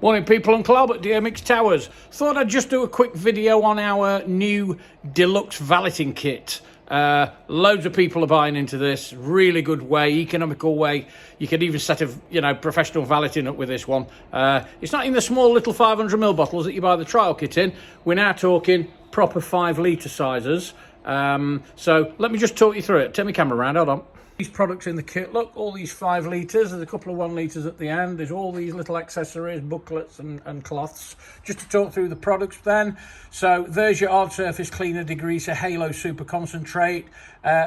Morning people, Uncle Albert, DIOMYX Towers. Thought I'd just do a quick video on our new DELUXE valeting kit. Loads of people are buying into this. Really good way, economical way. You could even set a professional valeting up with this one. It's not in the small little 500ml bottles that you buy the trial kit in. We're now talking proper 5 litre sizes. So let me just talk you through it. Turn my camera around, hold on. These products in the kit, look, all these 5 litres, there's a couple of 1 litres at the end, there's all these little accessories, booklets and cloths. Just to talk through the products then. So there's your hard surface cleaner degreaser Halo Super Concentrate.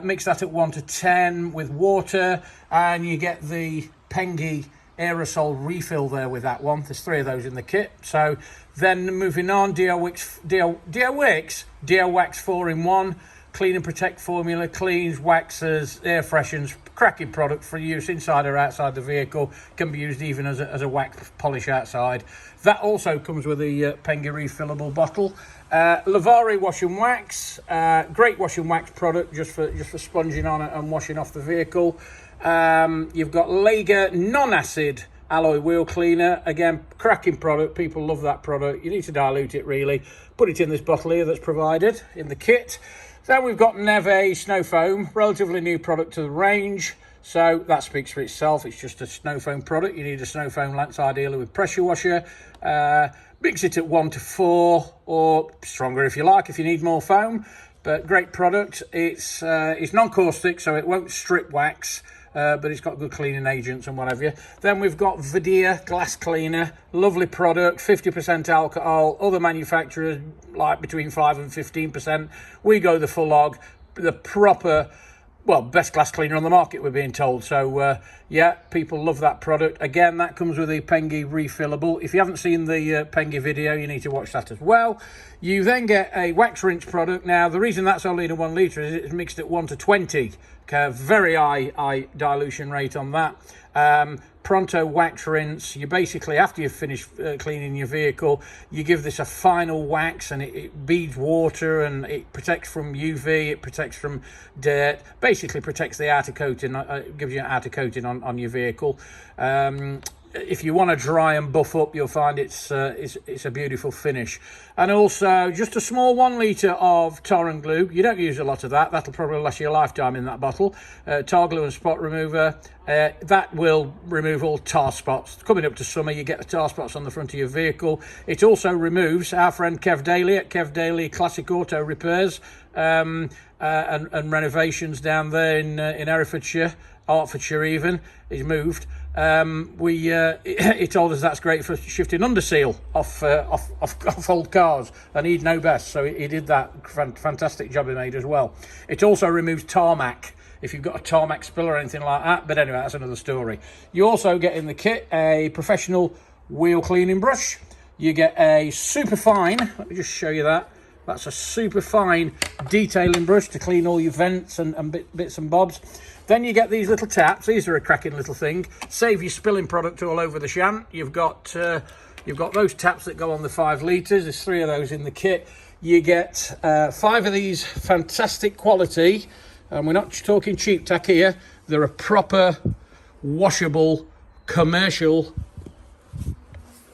Mix that at 1 to 10 with water, and you get the Pengy aerosol refill there with that one. There's 3 of those in the kit. So then moving on, DIOMYX 4-in-1. Clean and protect formula, cleans, waxes, air freshens, cracking product for use inside or outside the vehicle. Can be used even as a wax polish outside. That also comes with a Pengy refillable bottle. Lavari wash and wax, great wash and wax product just for sponging on it and washing off the vehicle. You've got Lager non-acid alloy wheel cleaner, again cracking product. People love that product. You need to dilute it really. Put it in this bottle here that's provided in the kit. Then we've got Neve Snow Foam, relatively new product to the range, so that speaks for itself. It's just a snow foam product. You need a snow foam lens, ideally with pressure washer. Mix it at 1 to 4, or stronger if you like, if you need more foam. But great product. It's non-caustic, so it won't strip wax. But it's got good cleaning agents and whatever. Then we've got Vidia glass cleaner, lovely product, 50% alcohol. Other manufacturers like between 5 and 15%. We go the full hog, the proper, well, best glass cleaner on the market, we're being told. So yeah, people love that product. Again, that comes with a Pengy refillable. If you haven't seen the Pengy video, you need to watch that as well. You then get a wax rinse product. Now, the reason that's only in a 1 litre is it's mixed at 1 to 20. Okay, very high dilution rate on that. Pronto wax rinse. You basically, after you've finished cleaning your vehicle, you give this a final wax, and it beads water, and it protects from UV, it protects from dirt, basically protects the outer coating, gives you an outer coating on your vehicle. If you want to dry and buff up, you'll find it's a beautiful finish. And also just a small 1 litre of tar and glue. You don't use a lot of that. That'll probably last you a lifetime in that bottle. Tar glue and spot remover. That will remove all tar spots. Coming up to summer, you get the tar spots on the front of your vehicle. It also removes our friend Kev Daly at Kev Daly Classic Auto Repairs and renovations down there in Herefordshire, Hertfordshire even. He's moved. He told us that's great for shifting under seal off old cars, and he'd know best, so he did that. Fantastic job he made as well. It also removes tarmac if you've got a tarmac spill or anything like that, but anyway, that's another story. You also get in the kit a professional wheel cleaning brush. You get a super fine, let me just show you that. That's a super fine detailing brush to clean all your vents and bits and bobs. Then you get these little taps. These are a cracking little thing. Save you spilling product all over the shan't. You've got those taps that go on the 5 litres. There's 3 of those in the kit. You get 5 of these fantastic quality, and we're not talking cheap tack here. They're a proper washable commercial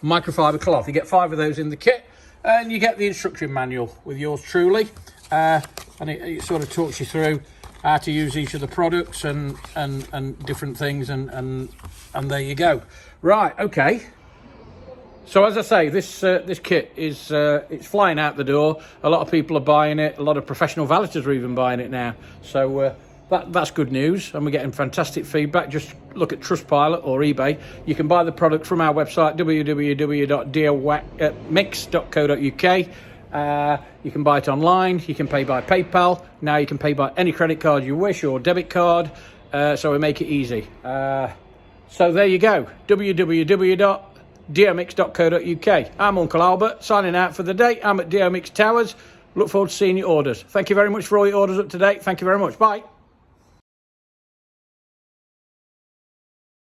microfiber cloth. You get 5 of those in the kit, and you get the instruction manual with yours truly, and it sort of talks you through how to use each of the products and different things, and there you go. Right, okay. So as I say, this kit is it's flying out the door. A lot of people are buying it. A lot of professional valeters are even buying it now. So that's good news, and we're getting fantastic feedback. Just look at Trustpilot or eBay. You can buy the product from our website, www.diomyx.co.uk. You can buy it online. You can pay by PayPal. Now you can pay by any credit card you wish, or debit card. So we make it easy. So there you go, www.diomyx.co.uk. I'm Uncle Albert, signing out for the day. I'm at DIOMYX Towers. Look forward to seeing your orders. Thank you very much for all your orders up to date. Thank you very much. Bye.